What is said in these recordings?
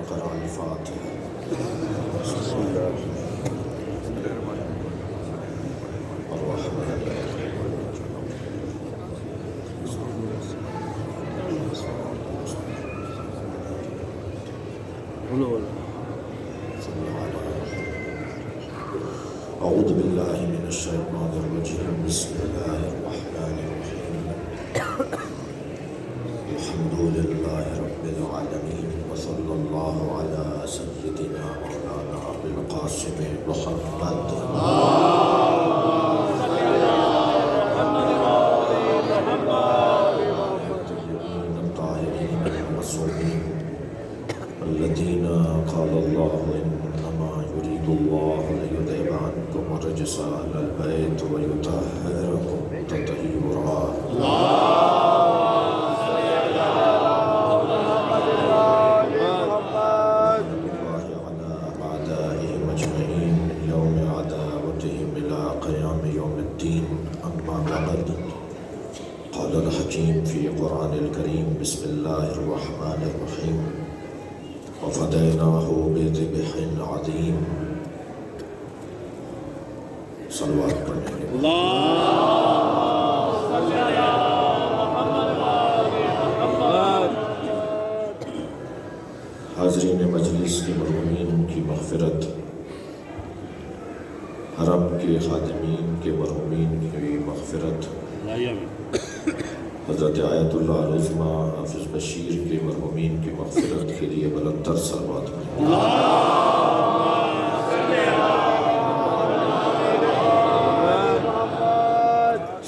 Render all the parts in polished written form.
قرأ الفاتحة. أعوذ بالله من الشيطان الرجيم. بسم الله الرحمن الرحيم. الحمد لله رب العالمين، وصلى الله على سيدنا مولانا أبي القاسم محمد الطاهرين المعصومين الذين قال الله إنما يريد الله ليذهب عنكم الرجس أهل البيت ويطهركم تطهيرا. قال الحكيم في قرآن الكريم. بسم الله الرحمن الرحيم. وفديناه بذبح عظيم. صلوات پڑھیں گے. حاضرین مجلس کے مرحومین کی مغفرت، حرم کے خادمین کے مرحومین کی مغفرت، حضرت آیت اللہ العظمیٰ حافظ بشیر کے مرحومین کی مغفرت کے لیے بلند تر صلوات پڑھیں.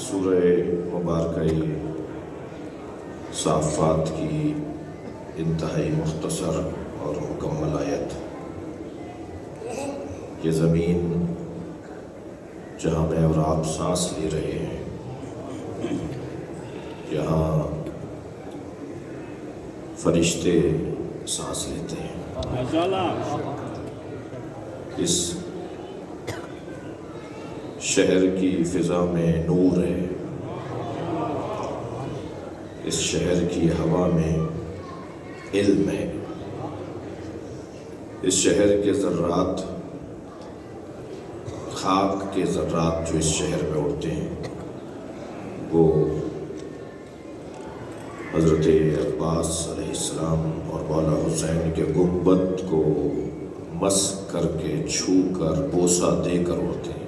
سورہ مبارکہ صافات کی انتہائی مختصر اور مکمل آیت. یہ زمین جہاں میں اور آپ سانس لے رہے ہیں، یہاں فرشتے سانس لیتے ہیں. اس شہر کی فضا میں نور ہے، اس شہر کی ہوا میں علم ہے، اس شہر کے ذرات، خاک کے ذرات جو اس شہر میں اڑتے ہیں، وہ حضرت عباس علیہ السلام اور مولا حسین کے گنبد کو مس کر کے، چھو کر، بوسہ دے کر اڑتے ہیں.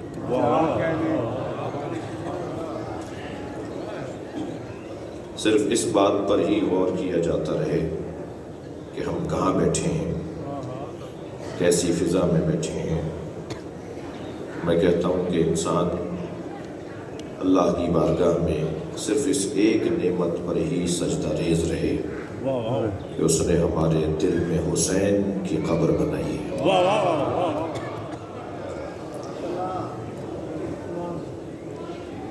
صرف اس بات پر ہی غور کیا جاتا رہے کہ ہم کہاں بیٹھے ہیں، کیسی فضا میں بیٹھے ہیں. میں کہتا ہوں کہ انسان اللہ کی بارگاہ میں صرف اس ایک نعمت پر ہی سجدہ ریز رہے کہ اس نے ہمارے دل میں حسین کی قبر بنائی ہے.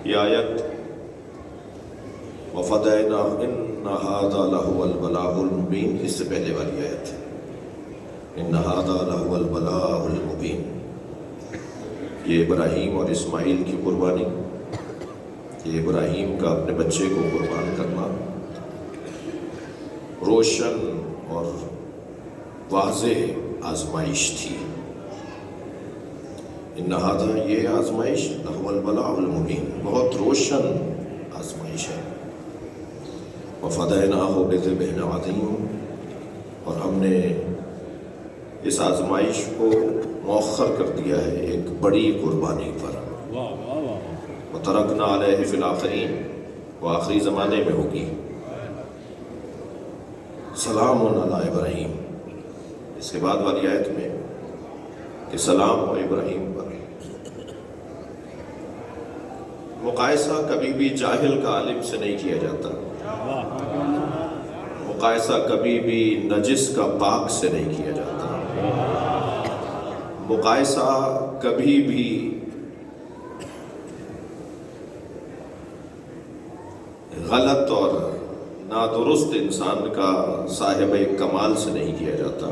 یہ آیت وفدینا ان ھذا لہو البلاء المبین، اس سے پہلے والی آیت ہے ان ھذا لہو البلاء المبین. یہ ابراہیم اور اسماعیل کی قربانی، یہ ابراہیم کا اپنے بچے کو قربان کرنا روشن اور واضح آزمائش تھی. ان ھذا، یہ آزمائش لہو البلاء المبین، بہت روشن آزمائش ہے. وفدیناہ بذبح عظیم، اور ہم نے اس آزمائش کو مؤخر کر دیا ہے ایک بڑی قربانی پر. وترکنا علیہ فی الآخرین، وہ آخری زمانے میں ہوگی. سلام علی ابراہیم، اس کے بعد والی آیت میں کہ سلام و ابراہیم پر. مقائسہ کبھی بھی جاہل کا عالم سے نہیں کیا جاتا، مقائسہ کبھی بھی نجس کا پاک سے نہیں کیا جاتا، مقائسہ کبھی بھی غلط اور نادرست انسان کا صاحب کمال سے نہیں کیا جاتا.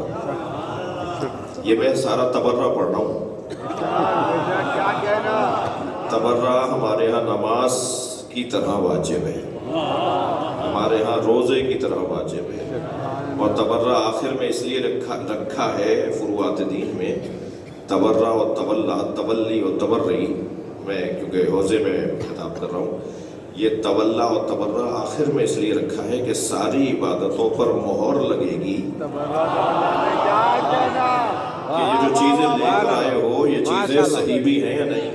یہ میں سارا تبرہ پڑھ رہا ہوں. تبرہ ہمارے ہاں نماز کی طرح واجب ہے. ہمارے ہاں روزے کی طرح واجب ہے، اور تبرہ آخر میں اس لیے رکھا ہے فروعات دین میں، تبرہ و تولا، تولی و تبرئی، میں کیونکہ حوزے میں خطاب کر رہا ہوں، یہ تولا و تبرہ آخر میں اس لیے رکھا ہے کہ ساری عبادتوں پر مہر لگے گی کہ یہ جو چیزیں لے کر آئے ہو یہ چیزیں صحیح بھی ہیں یا نہیں۔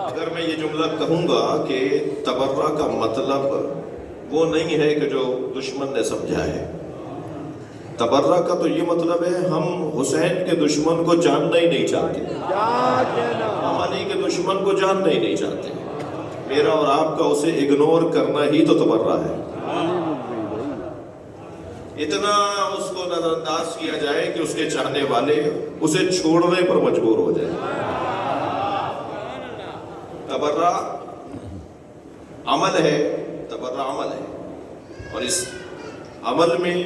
اگر میں یہ جملہ کہوں گا کہ تبرہ کا مطلب وہ نہیں ہے کہ جو دشمن نے سمجھا ہے، تبرہ کا تو یہ مطلب ہے ہم حسین کے دشمن کو جاننا ہی نہیں چاہتے، ہم علی کے دشمن کو جاننا ہی نہیں چاہتے، میرا اور آپ کا اسے اگنور کرنا ہی تو تبرہ ہے، اتنا اس کو نظر انداز کیا جائے کہ اس کے چاہنے والے اسے چھوڑنے پر مجبور ہو جائیں۔ تبرہ عمل ہے، تبرہ عمل ہے، اور اس عمل میں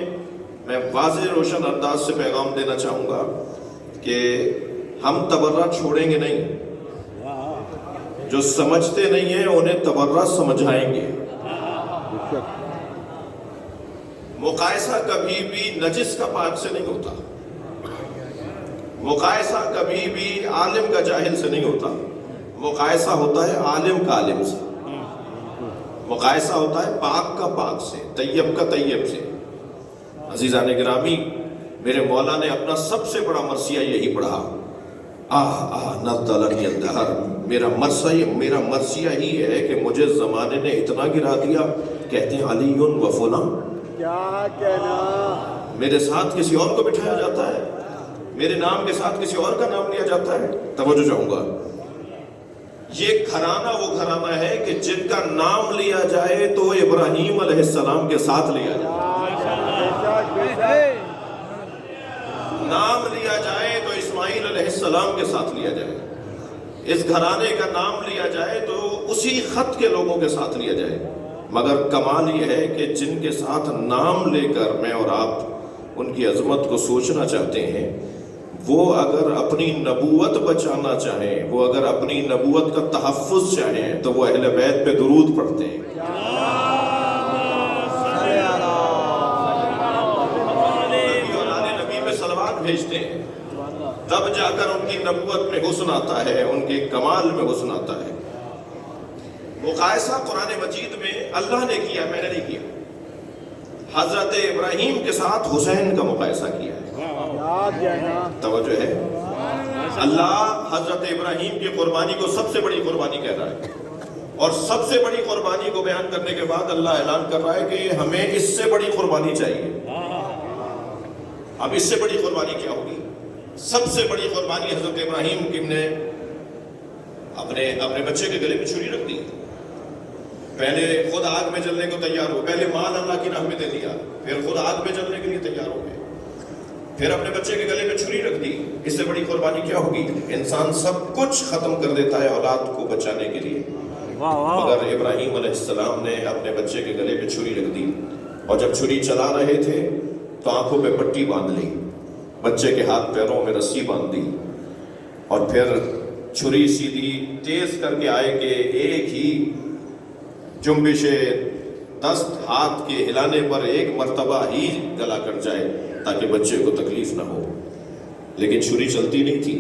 میں واضح روشن انداز سے پیغام دینا چاہوں گا کہ ہم تبرہ چھوڑیں گے نہیں، جو سمجھتے نہیں ہیں انہیں تبرہ سمجھائیں گے۔ مقایسہ کبھی بھی نجس کا پاک سے نہیں ہوتا، مقایسہ کبھی بھی عالم کا جاہل سے نہیں ہوتا، مقایسہ ہوتا ہے عالم کا عالم سے، مقایسہ ہوتا ہے پاک کا پاک سے، طیب کا طیب سے۔ عزیزان گرامی، میرے مولا نے اپنا سب سے بڑا مرثیہ یہی پڑھا، نزلنی الدہر، میرا مرثیہ ہی ہے کہ مجھے زمانے نے اتنا گرا دیا، کہتے ہیں علی و فلاں، کیا کہنا، میرے ساتھ کسی اور کو بٹھایا جاتا ہے، میرے نام کے ساتھ کسی اور کا نام لیا جاتا ہے۔ توجہ چاہوں گا، یہ گھرانہ وہ گھرانہ ہے کہ جن کا نام لیا جائے تو ابراہیم علیہ السلام کے ساتھ لیا جائے، نام لیا جائے تو اسماعیل علیہ السلام کے ساتھ لیا جائے، اس گھرانے کا نام لیا جائے تو اسی خط کے لوگوں کے ساتھ لیا جائے، مگر کمال یہ ہے کہ جن کے ساتھ نام لے کر میں اور آپ ان کی عظمت کو سوچنا چاہتے ہیں، وہ اگر اپنی نبوت بچانا چاہیں، وہ اگر اپنی نبوت کا تحفظ چاہیں تو وہ اہل بیت پہ درود پڑھتے ہیں، بھیجتے ہیں، تب جا کر ان کی نبوت میں حسن آتا ہے، ان کے کمال میں حسن آتا ہے۔ مقایسہ قرآن مجید میں اللہ نے کیا، میں نے نہیں کیا، حضرت ابراہیم کے ساتھ حسین کا مقایسہ کیا ہے، توجہ ہے، اللہ حضرت ابراہیم کی قربانی کو سب سے بڑی قربانی کہہ رہا ہے، اور سب سے بڑی قربانی کو بیان کرنے کے بعد اللہ اعلان کر رہا ہے کہ ہمیں اس سے بڑی قربانی چاہیے۔ اب اس سے بڑی قربانی کیا ہوگی؟ سب سے بڑی قربانی حضرت ابراہیم کی نے اپنے بچے کے گلے میں چھری رکھ دی، پہلے خود آگ میں جلنے کو تیار ہو، پہلے مال اللہ کی راہ میں دے دیا، پھر خود آگ میں جلنے کے لیے تیار ہو گئے، پھر اپنے بچے کے گلے میں چھری رکھ دی۔ اس سے بڑی قربانی کیا ہوگی؟ انسان سب کچھ ختم کر دیتا ہے اولاد کو بچانے کے لیے، مگر ابراہیم علیہ السلام نے اپنے بچے کے گلے میں چھری رکھ دی، اور جب چھری چلا رہے تھے تو آنکھوں پہ پٹی باندھ لی، بچے کے ہاتھ پیروں میں رسی باندھ دی، اور پھر چھری سیدھی تیز کر کے آئے کہ ایک ہی جنبش دست ہاتھ کے ہلانے پر ایک مرتبہ ہی گلا کٹ جائے تاکہ بچے کو تکلیف نہ ہو، لیکن چھری چلتی نہیں تھی،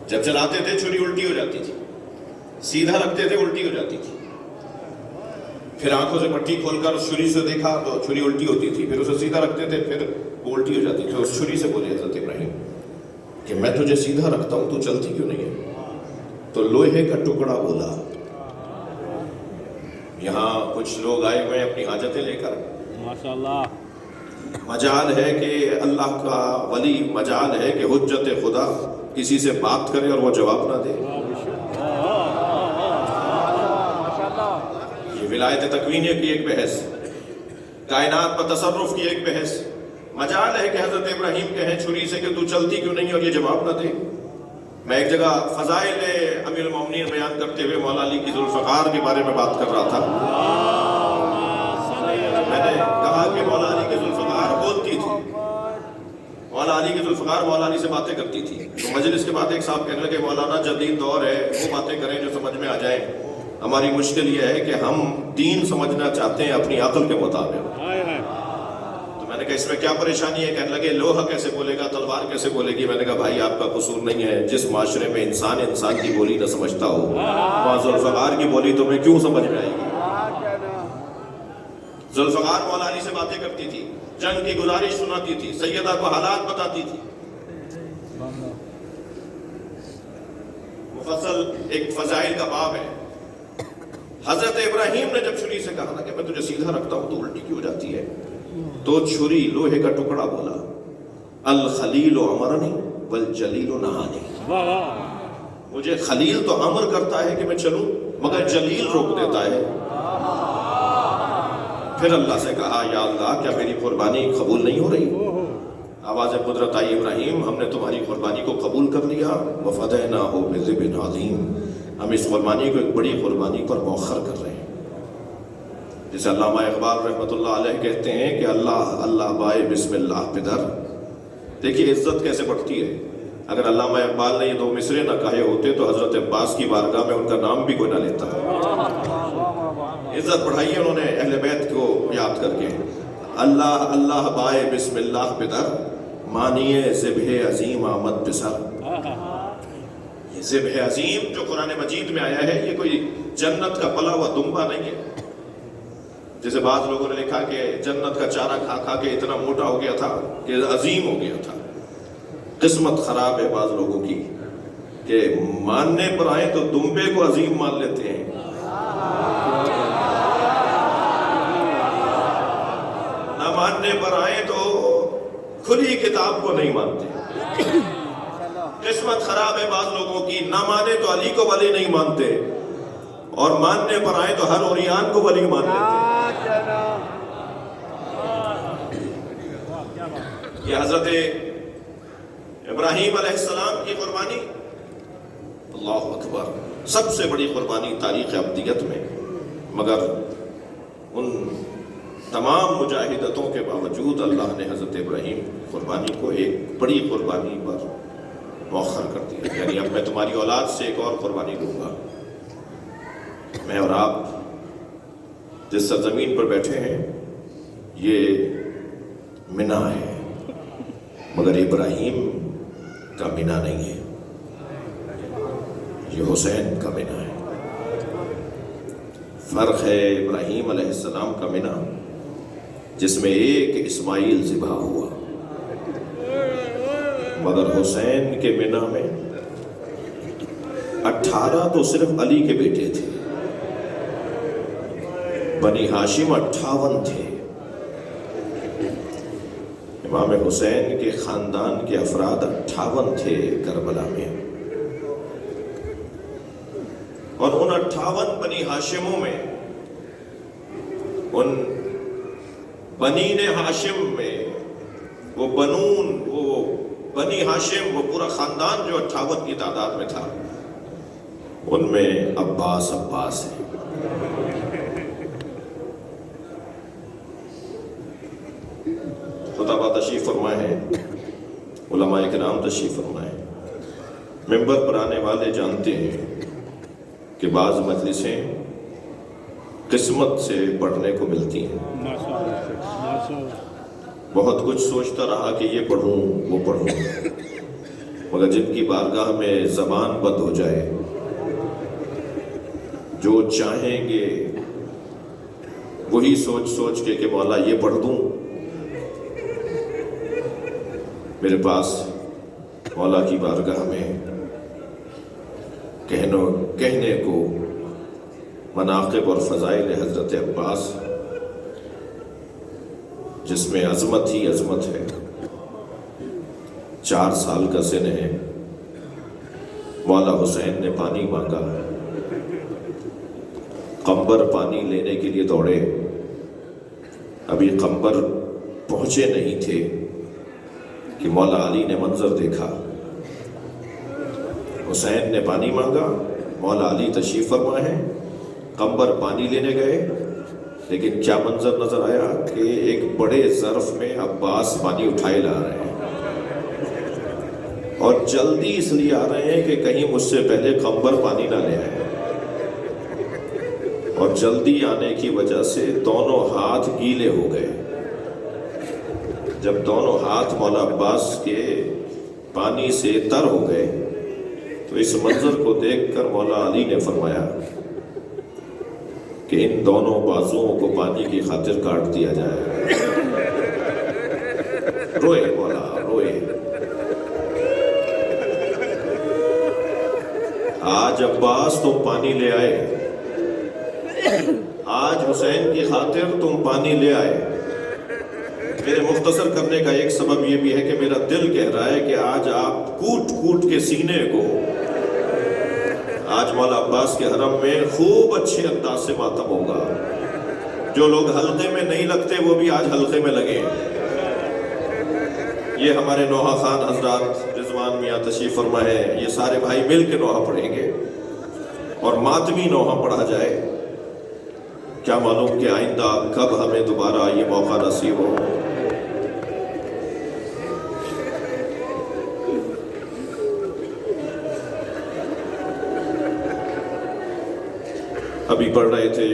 جب چلاتے تھے چھری الٹی ہو جاتی تھی، سیدھا رکھتے تھے الٹی ہو جاتی تھی، پھر آنکھوں سے پٹی کھول کر چھری سے دیکھا تو چھری الٹی ہوتی تھی، پھر اسے سیدھا رکھتے تھے پھر وہ الٹی ہو جاتی تھی۔ اس چھری سے بولے حضرت ابراہیم کہ میں تجھے سیدھا رکھتا ہوں تو چلتی کیوں نہیں ہے؟ تو لوہے کا ٹکڑا بولا۔ یہاں کچھ لوگ آئے ہوئے اپنی حاجتیں لے کر، ماشاءاللہ، مجال ہے کہ اللہ کا ولی، مجال ہے کہ حجت خدا کسی سے بات کرے اور وہ جواب نہ دے، ولایت تکوینیہ کی ایک بحث، کائنات پر تصرف کی ایک بحث، مجال ہے کہ حضرت ابراہیم کہیں چھری سے کہ تو چلتی کیوں نہیں اور یہ جواب نہ دے۔ میں ایک جگہ فضائل امیر المومنین بیان کرتے ہوئے مولا علی کی ذوالفقار کے بارے میں بات کر رہا تھا، میں نے کہا کہ مولا علی کی ذوالفقار بولتی تھی، مولا علی کی ذوالفقار مولا علی سے باتیں کرتی تھی، تو مجلس کے بعد ایک صاحب کہنے لگے مولانا جدید دور ہے، وہ باتیں کریں جو سمجھ میں آ جائیں، ہماری مشکل یہ ہے کہ ہم دین سمجھنا چاہتے ہیں اپنی عقل کے مطابق۔ تو میں نے کہا اس میں کیا پریشانی ہے؟ کہنے لگے لوہا کیسے بولے گا، تلوار کیسے بولے گی؟ میں نے کہا بھائی آپ کا قصور نہیں ہے، جس معاشرے میں انسان کی بولی نہ سمجھتا ہو، وہاں ذوالفقار کی بولی تمہیں کیوں سمجھ میں آئے گی؟ ذوالفقار مولا علی سے باتیں کرتی تھی، جنگ کی گزارش سناتی تھی، سیدہ کو حالات بتاتی تھی، مفصل ایک فضائل کا باب ہے۔ حضرت ابراہیم نے جب چھری سے کہا نا کہ میں تجھے سیدھا رکھتا ہوں تو الٹی کیوں جاتی ہے، تو چھری لوہے کا ٹکڑا بولا، الخلیل امرنی والجلیل نہانی، مجھے خلیل تو امر کرتا ہے کہ میں چلوں مگر جلیل روک دیتا ہے۔ پھر اللہ سے کہا یا اللہ کیا میری قربانی قبول نہیں ہو رہی؟ آواز قدرت آئی ابراہیم ہم نے تمہاری قربانی کو قبول کر لیا، وفدیناہ بذبح عظیم، ہم اس قربانی کو ایک بڑی قربانی پر مؤخر کر رہے ہیں۔ جسے علامہ اقبال رحمۃ اللہ علیہ کہتے ہیں کہ اللہ اللہ بائے بسم اللہ پدر، دیکھیے عزت کیسے بڑھتی ہے۔ اگر علامہ اقبال نے یہ دو مصرے نہ کہے ہوتے تو حضرت عباس کی بارگاہ میں ان کا نام بھی کوئی نہ لیتا۔ عزت بڑھائی ہے انہوں نے اہل بیت کو یاد کر کے، اللہ اللہ بائے بسم اللہ پدر، مانیے ذبح عظیم آمد پسر۔ یہ ذبح عظیم جو قرآن مجید میں آیا ہے یہ کوئی جنت کا پلا ہوا دمبا نہیں ہے، جیسے بعض لوگوں نے لکھا کہ جنت کا چارہ کھا کھا کے اتنا موٹا ہو گیا تھا کہ عظیم ہو گیا تھا۔ قسمت خراب ہے بعض لوگوں کی کہ ماننے پر آئیں تو دمبے کو عظیم مان لیتے ہیں، نہ ماننے پر آئیں تو کھلی کتاب کو نہیں مانتے۔ قسمت خراب ہے بعض لوگوں کی، نہ مانے تو علی کو ولی نہیں مانتے، اور ماننے پر آئے تو ہر اوریان کو ولی مان لیتے۔ یہ حضرت ابراہیم علیہ السلام کی قربانی، اللہ اکبر، سب سے بڑی قربانی تاریخ ابدیت میں، مگر ان تمام مجاہدتوں کے باوجود اللہ نے حضرت ابراہیم قربانی کو ایک بڑی قربانی پر مؤخر کر دیا، یعنی اب میں تمہاری اولاد سے ایک اور قربانی لوں گا۔ میں اور آپ جس سرزمین پر بیٹھے ہیں یہ منا ہے، مگر ابراہیم کا منا نہیں ہے، یہ حسین کا منا ہے۔ فرق ہے ابراہیم علیہ السلام کا منا جس میں ایک اسماعیل ذبح ہوا، مگر حسین کے منا میں 18 تو صرف علی کے بیٹے تھے، بنی ہاشم 58 تھے، امام حسین کے خاندان کے افراد 58 تھے کربلا میں، اور ان 58 بنی ہاشموں میں، ان بنی ہاشم میں، وہ بنون، وہ بنی ہاشم، وہ پورا خاندان جو 58 کی تعداد میں تھا، ان میں عباس ہے۔ خطبہ تشریف فرمائے ہیں، علماء کرام تشریف فرمائے، ممبر پر آنے والے جانتے ہیں کہ بعض مجلسیں قسمت سے پڑھنے کو ملتی ہیں۔ بہت کچھ سوچتا رہا کہ یہ پڑھوں وہ پڑھوں، مگر جن کی بارگاہ میں زبان بند ہو جائے، جو چاہیں گے وہی سوچ کے کہ مولا یہ پڑھ دوں، میرے پاس مولا کی بارگاہ میں کہنے کو مناقب اور فضائل حضرت عباس، جس میں عظمت ہی عظمت ہے، 4 سال کا سن ہے، مولا حسین نے پانی مانگا، قمبر پانی لینے کے لیے دوڑے، ابھی قمبر پہنچے نہیں تھے کہ مولا علی نے منظر دیکھا، حسین نے پانی مانگا، مولا علی تشریف فرما ہے، قمبر پانی لینے گئے، لیکن کیا منظر نظر آیا کہ ایک بڑے ظرف میں عباس پانی اٹھائے لا رہے ہیں۔ اور جلدی اس لیے آ رہے ہیں کہ کہیں مجھ سے پہلے قمبر پانی نہ لے آئے، اور جلدی آنے کی وجہ سے دونوں ہاتھ گیلے ہو گئے۔ جب دونوں ہاتھ مولا عباس کے پانی سے تر ہو گئے تو اس منظر کو دیکھ کر مولا علی نے فرمایا کہ ان دونوں بازوؤں کو پانی کی خاطر کاٹ دیا جائے۔ روئے مولا، روئے۔ آج عباس تم پانی لے آئے، آج حسین کی خاطر تم پانی لے آئے۔ میرے مختصر کرنے کا ایک سبب یہ بھی ہے کہ میرا دل کہہ رہا ہے کہ آج آپ کوٹ کوٹ کے سینے کو آج مولا عباس کے حرم میں خوب اچھے انداز سے ماتم ہوگا۔ جو لوگ حلقے میں نہیں لگتے وہ بھی آج حلقے میں لگے۔ یہ ہمارے نوحہ خان حضرات رضوان میاں تشریف فرما ہے، یہ سارے بھائی مل کے نوحہ پڑھیں گے اور ماتمی نوحہ پڑھا جائے۔ کیا معلوم کہ آئندہ کب ہمیں دوبارہ یہ موقع نصیب ہو۔ ابھی پڑھ رہے تھے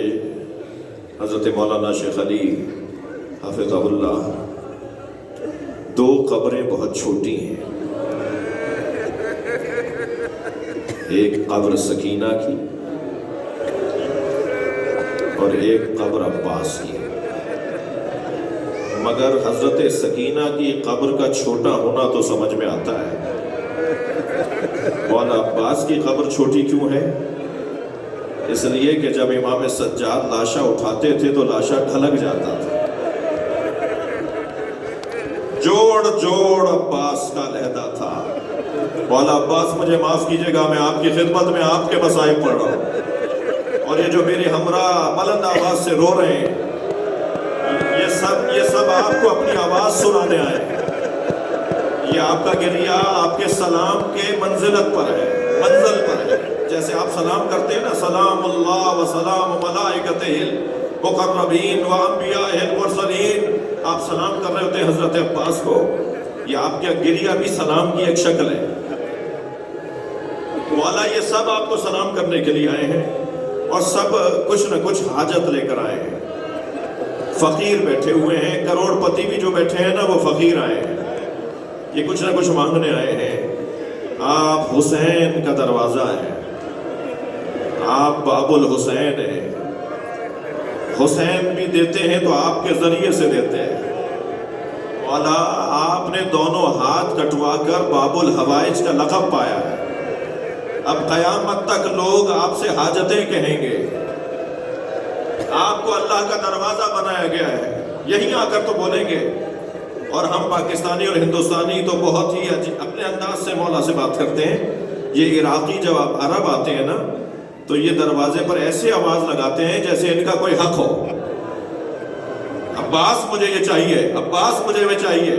حضرت مولانا شیخ علی حفظہ اللہ، دو قبریں بہت چھوٹی ہیں، ایک قبر سکینہ کی اور ایک قبر عباس کی، مگر حضرت سکینہ کی قبر کا چھوٹا ہونا تو سمجھ میں آتا ہے، مولا عباس کی قبر چھوٹی کیوں ہے؟ اس لیے کہ جب امام سجاد لاشا اٹھاتے تھے تو لاشا ڈھلک جاتا تھا۔ جوڑ جوڑ عباس کا لہدہ تھا۔ مولا عباس مجھے معاف کیجئے گا، میں آپ کی خدمت میں آپ کے مصائب پڑھ رہا ہوں، اور یہ جو میرے ہمراہ بلند آواز سے رو رہے ہیں، یہ سب آپ کو اپنی آواز سنانے آئے ہیں۔ یہ آپ کا گریہ آپ کے سلام کے منزل پر ہے۔ جیسے آپ سلام کرتے ہیں نا، سلام اللہ و سلام ملائکتہ المقربین و انبیاء المرسلین، آپ سلام کر رہے ہوتے ہیں حضرت عباس کو، یہ آپ کا گریہ بھی سلام کی ایک شکل ہے۔ مولا یہ سب آپ کو سلام کرنے کے لیے آئے ہیں، اور سب کچھ نہ کچھ حاجت لے کر آئے ہیں۔ فقیر بیٹھے ہوئے ہیں، کروڑ پتی بھی جو بیٹھے ہیں نا وہ فقیر آئے ہیں، یہ کچھ نہ کچھ مانگنے آئے ہیں۔ آپ حسین کا دروازہ ہیں، آپ باب الحسین ہیں، حسین بھی دیتے ہیں تو آپ کے ذریعے سے دیتے ہیں۔ مولا آپ نے دونوں ہاتھ کٹوا کر باب الحوائج کا لقب پایا ہے، اب قیامت تک لوگ آپ سے حاجتیں کہیں گے، آپ کو اللہ کا دروازہ بنایا گیا ہے، یہیں آ کر تو بولیں گے۔ اور ہم پاکستانی اور ہندوستانی تو بہت ہی اپنے انداز سے مولا سے بات کرتے ہیں، یہ عراقی جب عرب آتے ہیں نا تو یہ دروازے پر ایسے آواز لگاتے ہیں جیسے ان کا کوئی حق ہو، عباس مجھے یہ چاہیے، عباس مجھے یہ چاہیے۔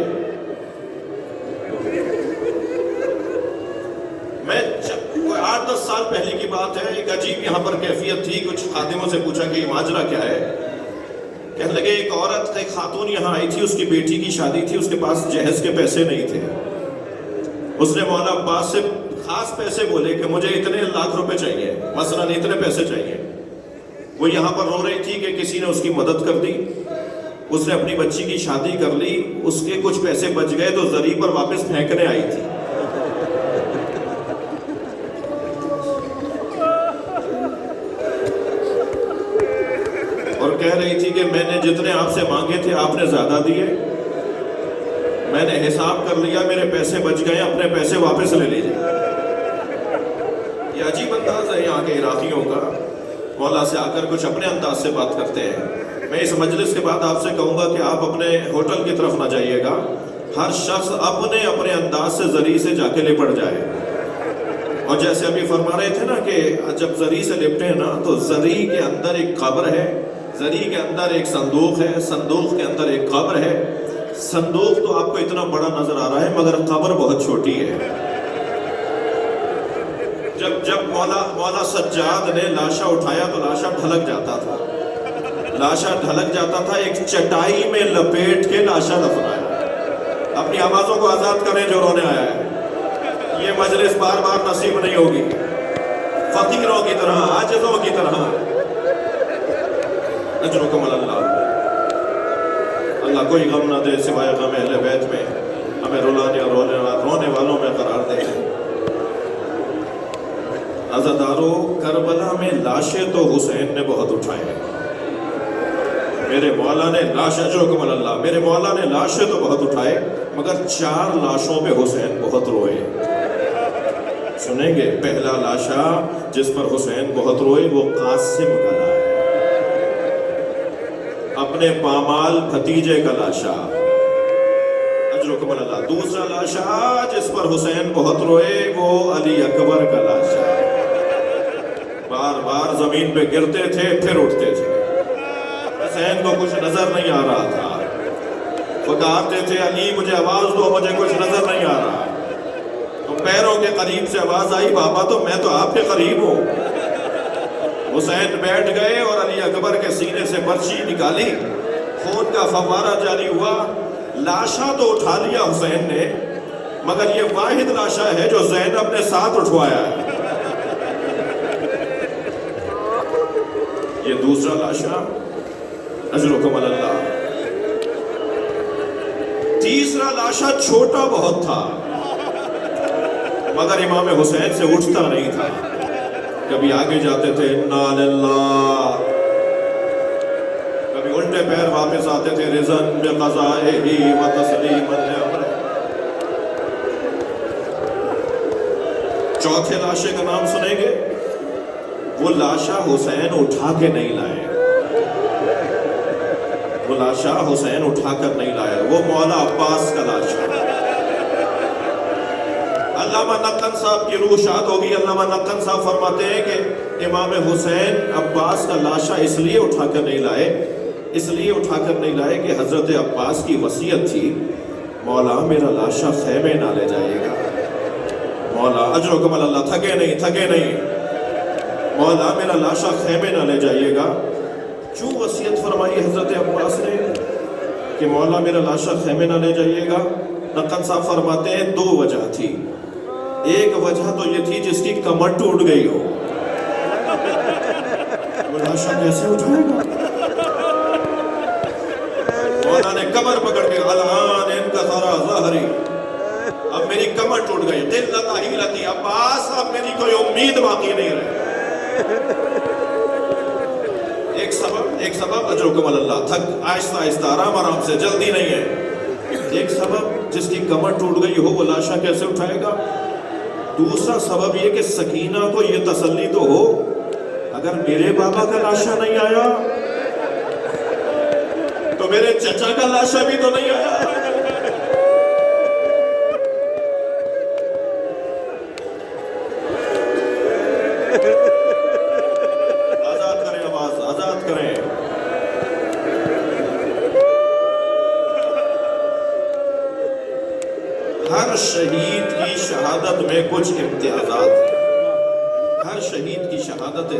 میں کوئی 8-10 سال پہلے کی بات ہے، ایک عجیب یہاں پر کیفیت تھی، کچھ خادموں سے پوچھا کہ یہ ماجرا کیا ہے، کہنے لگے ایک عورت، ایک خاتون یہاں آئی تھی، اس کی بیٹی کی شادی تھی، اس کے پاس جہیز کے پیسے نہیں تھے، اس نے مولا عباس سے خاص پیسے بولے کہ مجھے اتنے لاکھ روپے چاہیے، مثلا اتنے پیسے چاہیے۔ وہ یہاں پر رو رہی تھی کہ کسی نے اس کی مدد کر دی، اس نے اپنی بچی کی شادی کر لی، اس کے کچھ پیسے بچ گئے تو زری پر واپس پھینکنے آئی تھی۔ اور کہہ رہی تھی کہ میں نے جتنے آپ سے مانگے تھے آپ نے زیادہ دیے، میں نے حساب کر لیا، میرے پیسے بچ گئے، اپنے پیسے واپس لے لیجئے۔ یہ عجیب انداز ہے یہاں کے عراقیوں کا، مولا سے آ کر کچھ اپنے انداز سے بات کرتے ہیں۔ میں اس مجلس کے بعد آپ سے کہوں گا کہ آپ اپنے ہوٹل کی طرف نہ جائیے گا، ہر شخص اپنے اپنے انداز سے زری سے جا کے لپٹ جائے۔ اور جیسے ابھی فرما رہے تھے نا کہ جب زری سے لپٹے نا تو زری کے اندر ایک قبر ہے، زری کے اندر ایک صندوق ہے، صندوق کے اندر ایک قبر ہے۔ صندوق تو آپ کو اتنا بڑا نظر آ رہا ہے مگر قبر بہت چھوٹی ہے۔ جب مولا سجاد نے لاشا اٹھایا تو لاشا ڈھلک جاتا تھا، لاشا ڈھلک جاتا تھا، ایک چٹائی میں لپیٹ کے لاشا دفنایا۔ اپنی آوازوں کو آزاد کریں جو رونے آیا ہے۔ یہ مجلس بار بار نصیب نہیں ہوگی، فقیروں کی طرح، عاجزوں کی طرح۔ اجرکم اللہ، اللہ کوئی غم نہ دے سوائے غم اہل بیت میں، ہمیں رلانے اور رونے والوں میں قرار دے۔ عزادارو، کربلا میں لاشیں تو حسین نے بہت اٹھائے، میرے مولا نے لاشیں، اجرکم اللہ، میرے مولا نے لاشیں تو بہت اٹھائے، مگر 4 لاشوں پہ حسین بہت روئے۔ سنیں گے پہلا لاشا جس پر حسین بہت روئے وہ قاسم کا ہے، اپنے پامال بھتیجے کا لاشا، اجرکم اللہ۔ دوسرا لاشا جس پر حسین بہت روئے وہ علی اکبر کا لاشا، بار بار زمین پہ گرتے تھے پھر اٹھتے تھے، حسین کو کچھ نظر نہیں آ رہا تھا، پکارتے تھے علی مجھے آواز دو، مجھے کچھ نظر نہیں آ رہا، تو پیروں کے قریب سے آواز آئی بابا تو میں تو آپ کے قریب ہوں۔ حسین بیٹھ گئے اور علی اکبر کے سینے سے برچی نکالی، خون کا فوارہ جاری ہوا، لاشا تو اٹھا لیا حسین نے، مگر یہ واحد لاشا ہے جو زینب نے ساتھ اٹھوایا ہے۔ یہ دوسرا لاشا، اجرکم اللہ۔ تیسرا لاشا چھوٹا بہت تھا مگر امام حسین سے اٹھتا نہیں تھا، کبھی آگے جاتے تھے انا للہ، کبھی الٹے پیر واپس آتے تھے رضن بقضائہ و تسلیما لامرہ۔ چوتھے لاشے کا نام سنیں گے، وہ لاشا حسین اٹھا کے نہیں لائے، وہ لاشا حسین اٹھا کر نہیں لائے، وہ مولا عباس کا لاشا۔ علامہ نقن صاحب کی روح شاد ہوگی، علامہ نقن صاحب فرماتے ہیں کہ امام حسین عباس کا لاشا اس لیے اٹھا کر نہیں لائے، اس لیے اٹھا کر نہیں لائے کہ حضرت عباس کی وصیت تھی مولا میرا لاشا خیمے نہ لے جائے گا، مولا اجرکم اللہ، تھکے نہیں، مولا میرا لاشا خیمے نہ لے جائیے گا۔ کیوں وصیت فرمائی حضرت عباس نے کہ مولا میرا لاشا خیمے نہ لے جائیے گا؟ نقن صاحب فرماتے ہیں 2 وجہ تھی، ایک وجہ تو یہ تھی جس کی کمر ٹوٹ گئی ہو، وہ لاشا کیسے اٹھائے گا؟ مولا نے کمر پکڑ کے الان انکسر ظہری، اب میری کمر ٹوٹ گئی، قلت حیلتی، عباس اب میری کوئی امید باقی نہیں رہی۔ ایک سبب اجرکم اللہ، تھک آہستہ آہستہ آرام سے، جلدی نہیں ہے۔ ایک سبب جس کی کمر ٹوٹ گئی ہو وہ لاشا کیسے اٹھائے گا؟ دوسرا سبب یہ کہ سکینہ کو یہ تسلی تو ہو اگر میرے بابا کا لاشا نہیں آیا تو میرے چچا کا لاشا بھی تو نہیں آیا۔ آزاد کریں آواز، آزاد کریں۔ ہر شہید کی شہادت میں کچھ امتیازات ہیں، ہر شہید کی شہادت،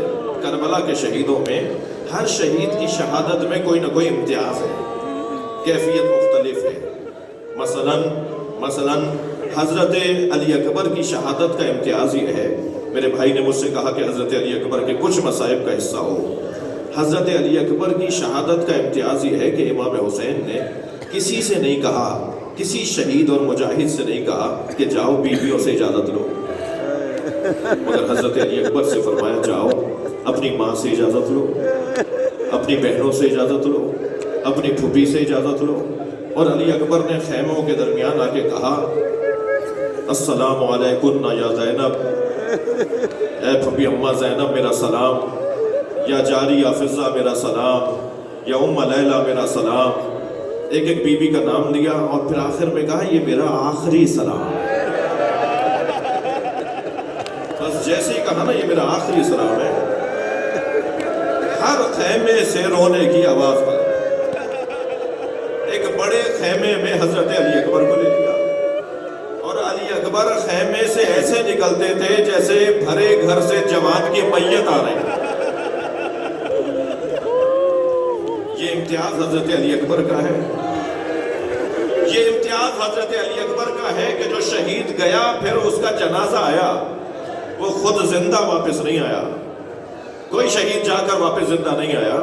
کربلا کے شہیدوں میں ہر شہید کی شہادت میں کوئی نہ کوئی امتیاز ہے، کیفیت مختلف ہے۔ مثلا حضرت علی اکبر کی شہادت کا امتیاز یہ ہے، میرے بھائی نے مجھ سے کہا کہ حضرت علی اکبر کے کچھ مصائب کا حصہ ہو۔ حضرت علی اکبر کی شہادت کا امتیاز یہ ہے کہ امام حسین نے کسی سے نہیں کہا، کسی شہید اور مجاہد سے نہیں کہا کہ جاؤ بیویوں سے اجازت لو، مگر حضرت علی اکبر سے فرمایا جاؤ اپنی ماں سے اجازت لو، اپنی بہنوں سے اجازت لو، اپنی پھوپھی سے اجازت لو۔ اور علی اکبر نے خیموں کے درمیان آ کے کہا السلام علیکم یا زینب، اے پھوپھی اماں زینب میرا سلام، یا جاری یا فضہ میرا سلام، یا ام لیلہ میرا سلام، ایک ایک بی بی کا نام لیا اور پھر آخر میں کہا یہ میرا آخری سلام۔ بس جیسے ہی کہا نا یہ میرا آخری سلام ہے، ہر خیمے سے رونے کی آواز پڑی۔ ایک بڑے خیمے میں حضرت علی اکبر کو لے لیا اور علی اکبر خیمے سے ایسے نکلتے تھے جیسے بھرے گھر سے جوان کی میت آ رہی۔ یہ امتیاز حضرت علی اکبر کا ہے، یہ امتیاز حضرت علی اکبر کا ہے کہ جو شہید گیا پھر اس کا جنازہ آیا، وہ خود زندہ واپس نہیں آیا. کوئی شہید جا کر واپس زندہ نہیں آیا،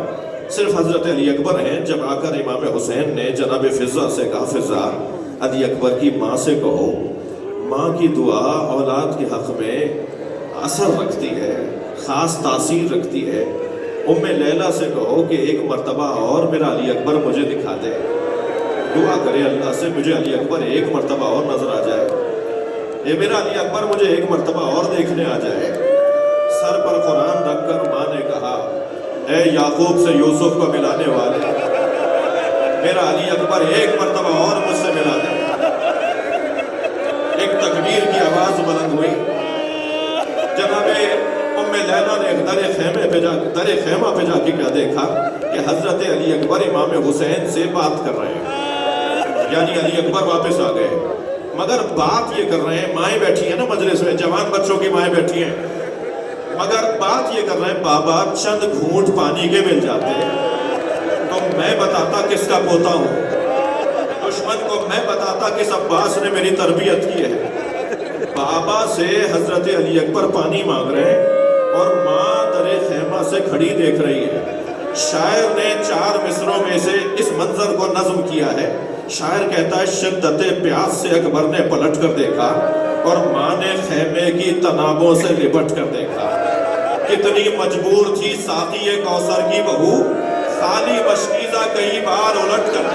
صرف حضرت علی اکبر ہیں. جب آ کر امام حسین نے جناب فضہ سے کہا، فضہ علی اکبر کی ماں سے کہو، ماں کی دعا اولاد کے حق میں اثر رکھتی ہے، خاص تاثیر رکھتی ہے. ام لیلہ سے کہو کہ ایک مرتبہ اور میرا علی اکبر مجھے دکھا دے، دعا کرے اللہ سے مجھے علی اکبر ایک مرتبہ اور نظر آ جائے، یہ میرا علی اکبر مجھے ایک مرتبہ اور دیکھنے آ جائے. سر پر قرآن رکھ کر ماں نے کہا، اے یعقوب سے یوسف کو ملانے والے، میرا علی اکبر ایک مرتبہ اور مجھ سے ملا دے. ایک تکبیر کی آواز بلند ہوئی. جناب ام لیلہ نے در خیمہ پہ جا کے کیا دیکھا کہ حضرت علی اکبر امام حسین سے بات کر رہے ہیں، یعنی علی اکبر واپس آ گئے. مگر بات یہ کر رہے ہیں، مائیں بیٹھی ہیں نا مجلس میں، جوان بچوں کی مائیں بیٹھی ہیں، مگر بات یہ کر رہے ہیں، بابا چند گھونٹ پانی کے مل جاتے تو میں بتاتا کس کا پوتا ہوں، دشمن کو میں بتاتا کس عباس نے میری تربیت کی ہے. بابا سے حضرت علی اکبر پانی مانگ رہے ہیں اور ماں در خیمہ سے کھڑی دیکھ رہی ہے. شاعر نے 4 مصروں میں سے اس منظر کو نظم کیا ہے. شاعر کہتا ہے، شدت پیاس سے اکبر نے پلٹ کر دیکھا اور ماں نے خیمے کی تنابوں سے لپٹ کر دیکھا. کتنی مجبور تھی ساقی کوثر کی بہو، خالی مشکیزہ کئی بار الٹ کر.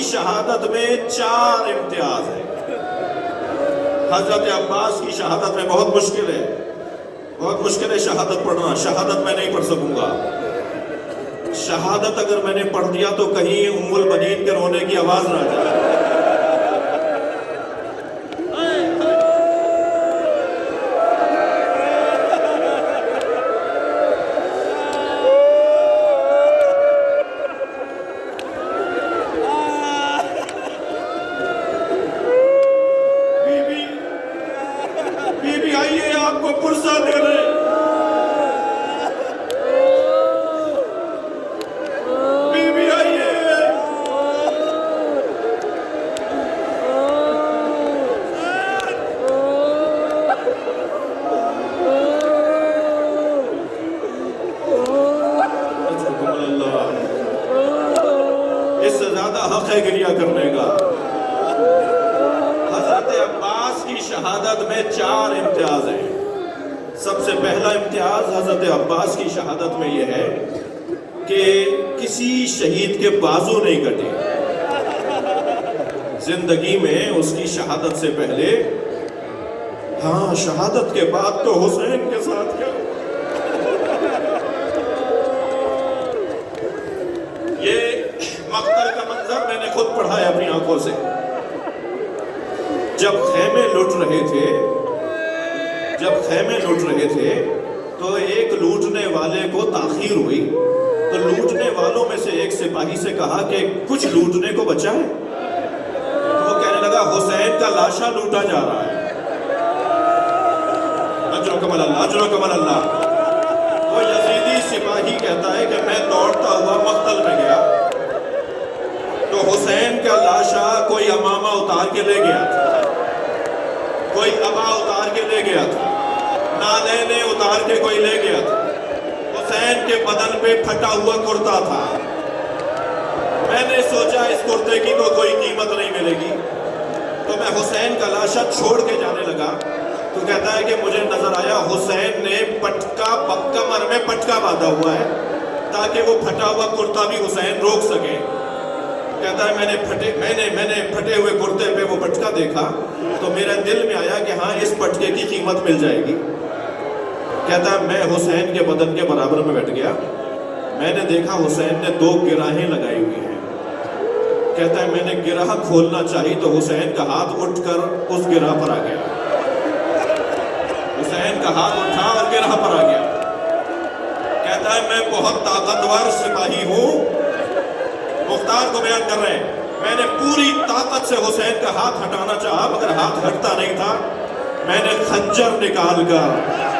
شہادت میں 4 امتیاز ہیں. حضرت عباس کی شہادت میں بہت مشکل ہے شہادت پڑھنا. شہادت میں نہیں پڑھ سکوں گا. شہادت اگر میں نے پڑھ دیا تو کہیں ام البنین کے رونے کی آواز نہ جائے. گریہ کرنے کا. حضرت عباس کی شہادت میں 4 امتیاز ہیں. سب سے پہلا امتیاز حضرت عباس کی شہادت میں یہ ہے کہ کسی شہید کے بازو نہیں کٹے. زندگی میں اس کی شہادت سے پہلے، ہاں شہادت کے بعد تو حسین کے ساتھ کیا. مقتل کا منظر میں نے خود پڑھا ہے اپنی آنکھوں سے. جب خیمے لٹ رہے تھے تو ایک لوٹنے والے کو تاخیر ہوئی تو لوٹنے والوں میں سے ایک سپاہی سے کہا کہ کچھ لوٹنے کو بچا ہے. تو وہ کہنے لگا حسین کا لاشا لوٹا جا رہا ہے. اجر و کمال اللہ. وہ یزیدی سپاہی کہتا ہے کہ میں دوڑتا ہوا مقتل میں گیا تو حسین کا لاشا کوئی امامہ اتار کے لے گیا تھا، کوئی عبا اتار کے لے گیا تھا، نالے اتار کے کوئی لے گیا تھا. حسین کے بدن پہ پھٹا ہوا کرتا تھا. میں نے سوچا اس کرتے کی تو کوئی قیمت نہیں ملے گی تو میں حسین کا لاشا چھوڑ کے جانے لگا. تو کہتا ہے کہ مجھے نظر آیا حسین نے کمر میں پٹکا باندھا ہوا ہے تاکہ وہ پھٹا ہوا کرتا بھی حسین روک سکے. کہتا ہے میں نے پھٹے ہوئے کرتے پہ وہ پٹکا دیکھا تو میرے دل میں آیا کہ ہاں اس پٹکے کی قیمت مل جائے گی. کہتا ہے میں حسین کے بدن کے برابر میں بیٹھ گیا. میں نے دیکھا حسین نے 2 گراہیں لگائی ہوئی ہیں. کہتا ہے میں نے گرہ کھولنا چاہی تو حسین کا ہاتھ اٹھ کر اس گرہ پر آ گیا. حسین کا ہاتھ اٹھا اور گرہ پر آ گیا. کہتا ہے میں بہت طاقتور سپاہی ہوں. مختار کو بیان کر رہے ہیں میں نے پوری طاقت سے حسین کا ہاتھ ہٹانا چاہا مگر ہاتھ ہٹتا نہیں تھا. میں نے خنجر نکال کر